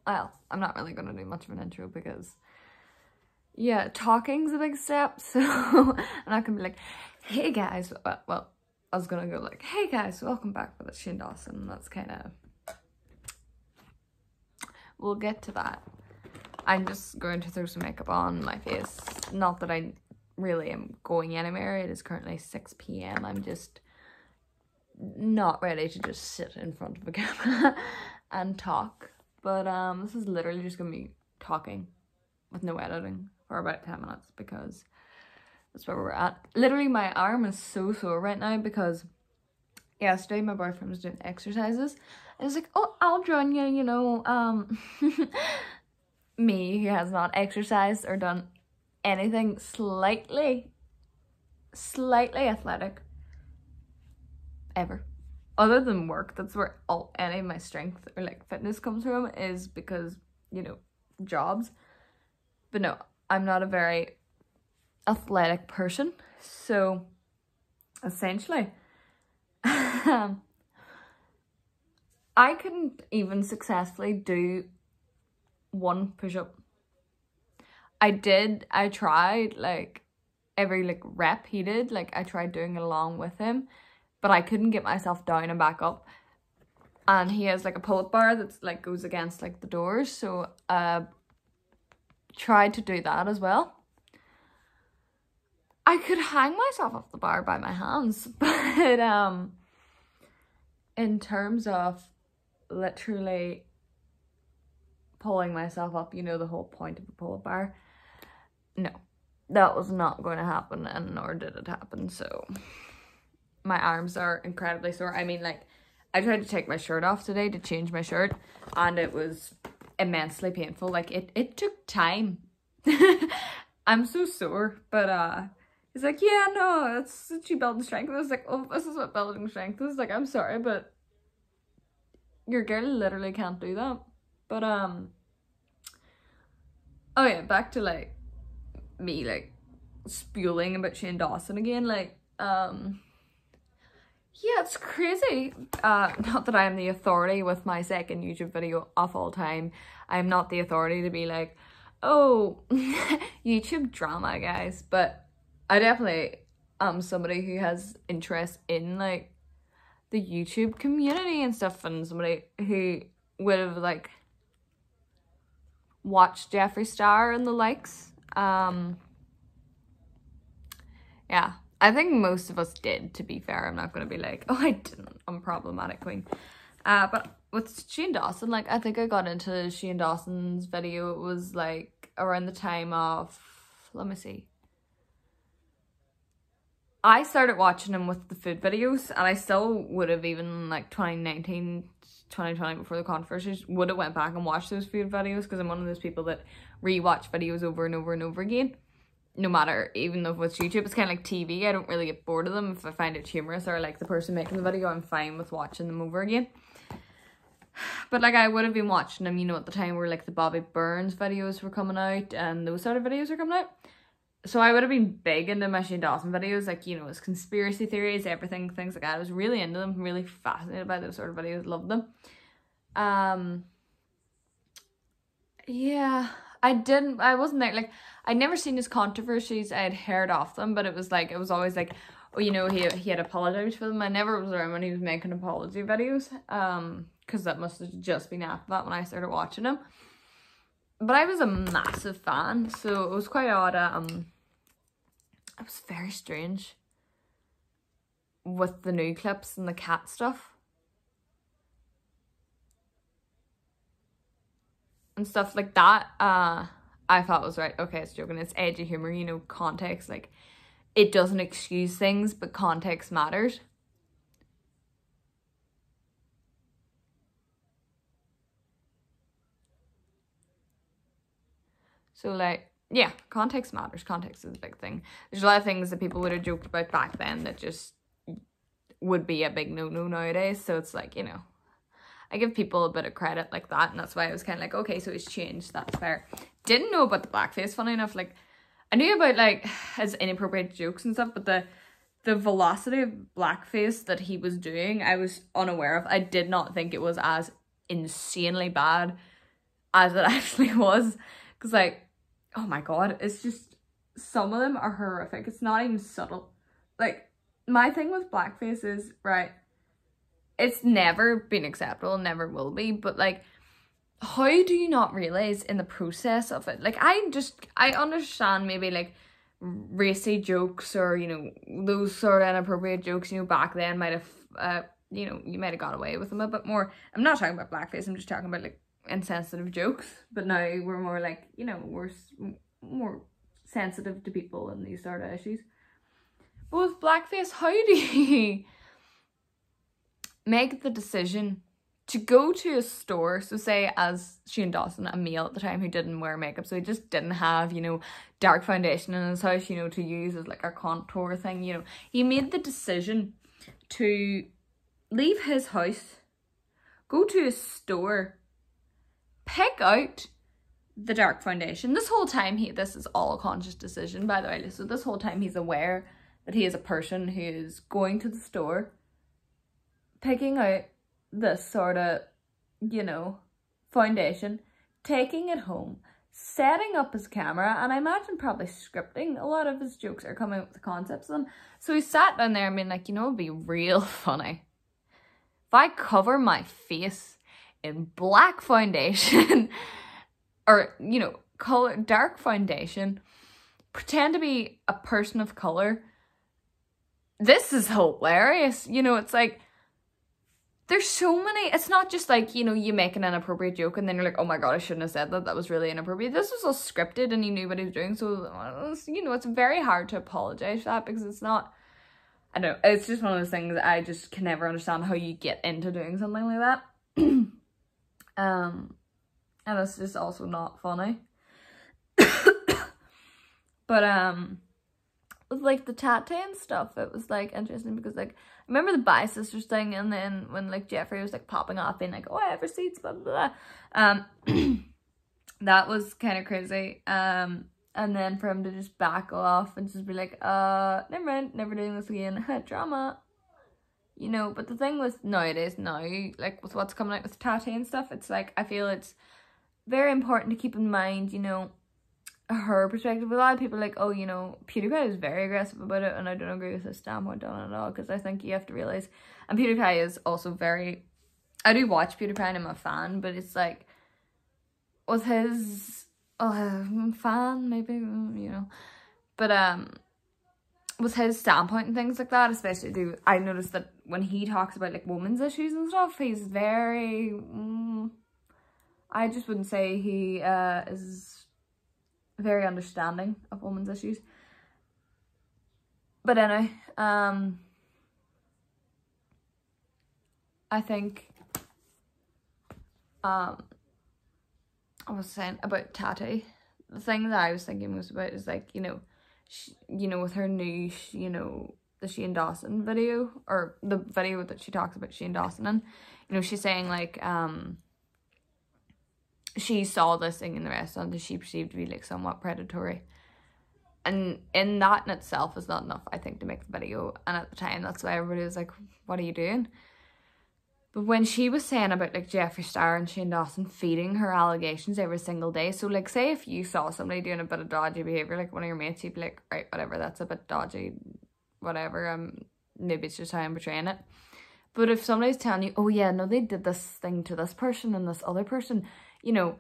well, I'm not really going to do much of an intro because, yeah, talking's a big step, so I'm not going to be like, hey guys, well, I was going to go like, hey guys, welcome back with Shane Dawson. That's kind of, we'll get to that. I'm just going to throw some makeup on my face. Not that I really am going anywhere. It is currently 6 p.m. I'm just not ready to just sit in front of a camera and talk. But this is literally just going to be talking with no editing for about 10 minutes because that's where we're at. Literally my arm is so sore right now because yesterday my boyfriend was doing exercises. And he's like, oh, I'll join you, you know. Me, who has not exercised or done anything slightly athletic ever. Other than work, that's where any of my strength or like fitness comes from, is because, you know, jobs. But no, I'm not a very athletic person. So essentially, I couldn't even successfully do one push-up. I tried like every like rep he did, like I tried doing it along with him, but I couldn't get myself down and back up. And he has like a pull-up bar that's like goes against like the doors, so tried to do that as well. I could hang myself off the bar by my hands, but in terms of literally pulling myself up, you know, the whole point of a pull-up bar, no, that was not going to happen, and nor did it happen. So my arms are incredibly sore. I mean, like, I tried to take my shirt off today to change my shirt, and it was immensely painful. Like, it took time. I'm so sore, but he's like, yeah, no, it's you building strength. I was like, oh, this is what building strength is. Like, I'm sorry, but your girl literally can't do that. But oh yeah, back to like me like spewing about Shane Dawson again. Like yeah, it's crazy. Not that I am the authority with my second YouTube video of all time. I am not the authority to be like, oh, YouTube drama, guys. But I definitely am somebody who has interest in like the YouTube community and stuff, and somebody who would have like watched Jeffree Star and the likes. Yeah, I think most of us did, to be fair. I'm not going to be like, oh, I didn't, I'm problematic queen. But with Shane Dawson, like, I think I got into Shane Dawson's video. It was like around the time of, let me see, I started watching him with the food videos, and I still would have, even like 2019, 2020, before the controversies, would have went back and watched those food videos, because I'm one of those people that rewatch videos over and over and over again. No matter, even though it's YouTube, it's kind of like TV. I don't really get bored of them. If I find it humorous or I like the person making the video, I'm fine with watching them over again. But like, I would have been watching them, you know, at the time where like the Bobby Burns videos were coming out and those sort of videos were coming out. So I would have been big into my Shane Dawson videos, like, you know, his conspiracy theories, everything, things like that. I was really into them, really fascinated by those sort of videos, loved them. Yeah, I wasn't there, like, I'd never seen his controversies. I had heard of them, but it was like, it was always like, oh, you know, he had apologized for them. I never was around when he was making apology videos, because that must have just been after that when I started watching him. But I was a massive fan, so it was quite odd. It was very strange with the new clips and the cat stuff and stuff like that. I thought was right. Okay, it's joking. It's edgy humor, you know, context. Like, it doesn't excuse things, but context matters. So like, yeah, context matters. Context is a big thing. There's a lot of things that people would have joked about back then that just would be a big no-no nowadays. So it's like, you know, I give people a bit of credit like that, and that's why I was kind of like, okay, so he's changed, that's fair. Didn't know about the blackface, funny enough. Like, I knew about like his inappropriate jokes and stuff, but the velocity of blackface that he was doing, I was unaware of. I did not think it was as insanely bad as it actually was. Because like, oh my god, it's just, some of them are horrific. It's not even subtle. Like, my thing with blackface is, right, it's never been acceptable, never will be, but like, how do you not realize in the process of it? Like, I understand maybe like racy jokes, or, you know, those sort of inappropriate jokes, you know, back then might have, you know, you might have got away with them a bit more. I'm not talking about blackface, I'm just talking about like insensitive jokes. But now we're more like, you know, we're more sensitive to people and these sort of issues. But with blackface, how do you make the decision to go to a store? So say, as Shane Dawson, a male at the time who didn't wear makeup, so he just didn't have, you know, dark foundation in his house, you know, to use as like a contour thing, you know. He made the decision to leave his house, go to a store, pick out the dark foundation. This whole time, this is all a conscious decision, by the way. So this whole time he's aware that he is a person who is going to the store, picking out this sort of, you know, foundation, taking it home, setting up his camera, and I imagine probably scripting. A lot of his jokes are coming up with the concepts of them. So he sat down there and being like, you know, it'd be real funny if I cover my face in black foundation or, you know, dark foundation, pretend to be a person of color. This is hilarious. You know, it's like, there's so many, it's not just like, you know, you make an inappropriate joke and then you're like, oh my god, I shouldn't have said that, that was really inappropriate. This was all scripted and he knew what he was doing. So, you know, it's very hard to apologize for that, because it's not, I don't know, it's just one of those things that I just can never understand how you get into doing something like that. And it's just also not funny. But with like the Tati and stuff, it was like interesting, because like, I remember the Bi Sisters thing, and then when like Jeffrey was like popping off being like, oh, I have receipts, blah blah blah. That was kind of crazy. And then for him to just back off and just be like, never mind, never doing this again. Drama. You know, but the thing with nowadays now, like with what's coming out with Tati and stuff, it's like, I feel it's very important to keep in mind, you know, her perspective. A lot of people are like, oh, you know, PewDiePie is very aggressive about it, and I don't agree with his standpoint on it at all, because I think you have to realize, and PewDiePie is also very, I do watch PewDiePie and I'm a fan, but it's like, with his, fan, maybe, you know, but with his standpoint and things like that, especially I noticed that when he talks about like women's issues and stuff, he's very, I just wouldn't say he is very understanding of women's issues. But anyway, I think I was saying about Tati, the thing that I was thinking most about is like, you know, you know, with her new, you know, the Shane Dawson video, or the video that she talks about Shane Dawson in, you know, she's saying like, she saw this thing in the restaurant that she perceived to be like somewhat predatory, and in that in itself is not enough, I think, to make the video. And at the time, that's why everybody was like, what are you doing? But when she was saying about like Jeffree Star and Shane Dawson feeding her allegations every single day, so like, say if you saw somebody doing a bit of dodgy behavior, like one of your mates, you'd be like, right, whatever, that's a bit dodgy, whatever, maybe it's just how I'm portraying it. But if somebody's telling you, oh yeah, no, they did this thing to this person and this other person, you know,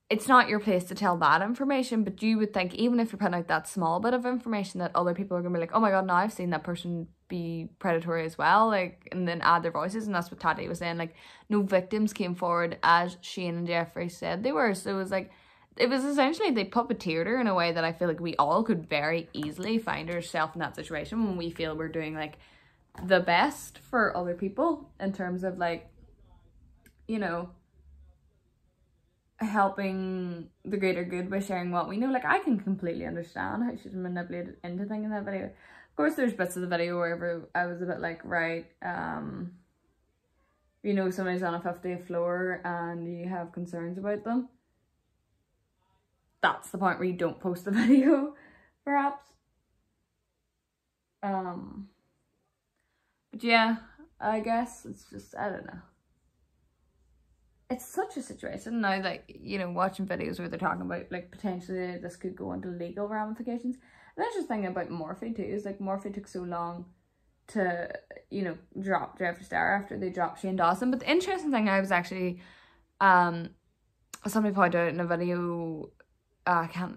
it's not your place to tell that information, but you would think, even if you're putting out that small bit of information, that other people are going to be like, oh my god, now I've seen that person be predatory as well, like, and then add their voices. And that's what Tati was saying, like, no victims came forward as Shane and Jeffrey said they were. So it was like, it was essentially, they puppeteered her in a way that I feel like we all could very easily find ourselves in that situation when we feel we're doing like the best for other people in terms of like, you know, helping the greater good by sharing what we know. Like, I can completely understand how she's manipulated into things in that video. Of course, there's bits of the video where I was a bit like, right, you know, somebody's on a 50th floor and you have concerns about them. That's the point where you don't post the video, perhaps. But yeah, I guess it's just, I don't know. it's such a situation now that, you know, watching videos where they're talking about, like, potentially this could go into legal ramifications. And that's just thinking about Morphe too, is like Morphe took so long to, you know, drop Jeffree Star after they dropped Shane Dawson. But the interesting thing, I was actually, somebody pointed out in a video,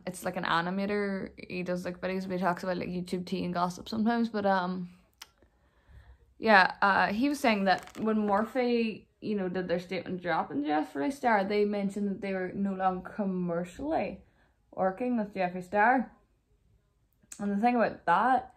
it's like an animator, he does like videos where he talks about like YouTube tea and gossip sometimes, but yeah, he was saying that when Morphe, you know, did their statement dropping Jeffree Star, they mentioned that they were no longer commercially working with Jeffree Star. And the thing about that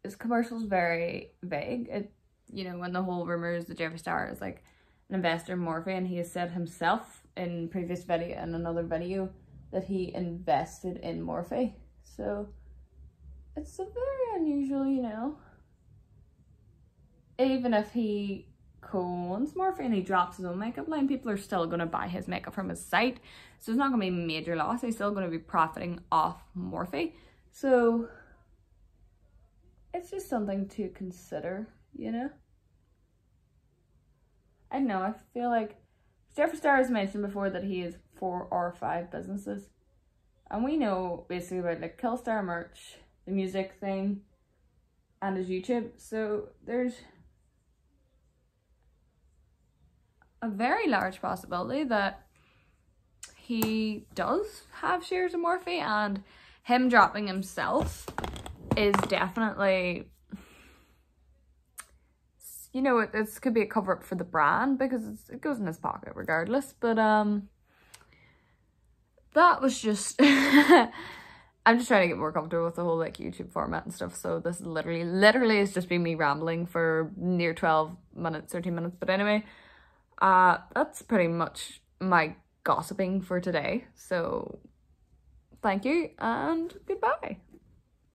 is commercial's very vague. It, you know, when the whole rumor is that Jeffree Star is like an investor in Morphe, and he has said himself in previous video, in another video, that he invested in Morphe. So it's a very unusual, you know. Even if he co-owns Morphe and he drops his own makeup line, people are still going to buy his makeup from his site. So it's not going to be a major loss. He's still going to be profiting off Morphe. So it's just something to consider, you know. I don't know, I feel like Jeffree Star has mentioned before that he has 4 or 5 businesses. And we know basically about like Killstar merch, the music thing, and his YouTube. So there's a very large possibility that he does have shares in Morphe, and him dropping himself is definitely, you know, this could be a cover up for the brand because it goes in his pocket regardless. But that was just I'm just trying to get more comfortable with the whole like YouTube format and stuff, so this literally has just been me rambling for near 12 minutes, 13 minutes. But anyway, that's pretty much my gossiping for today, so thank you and goodbye.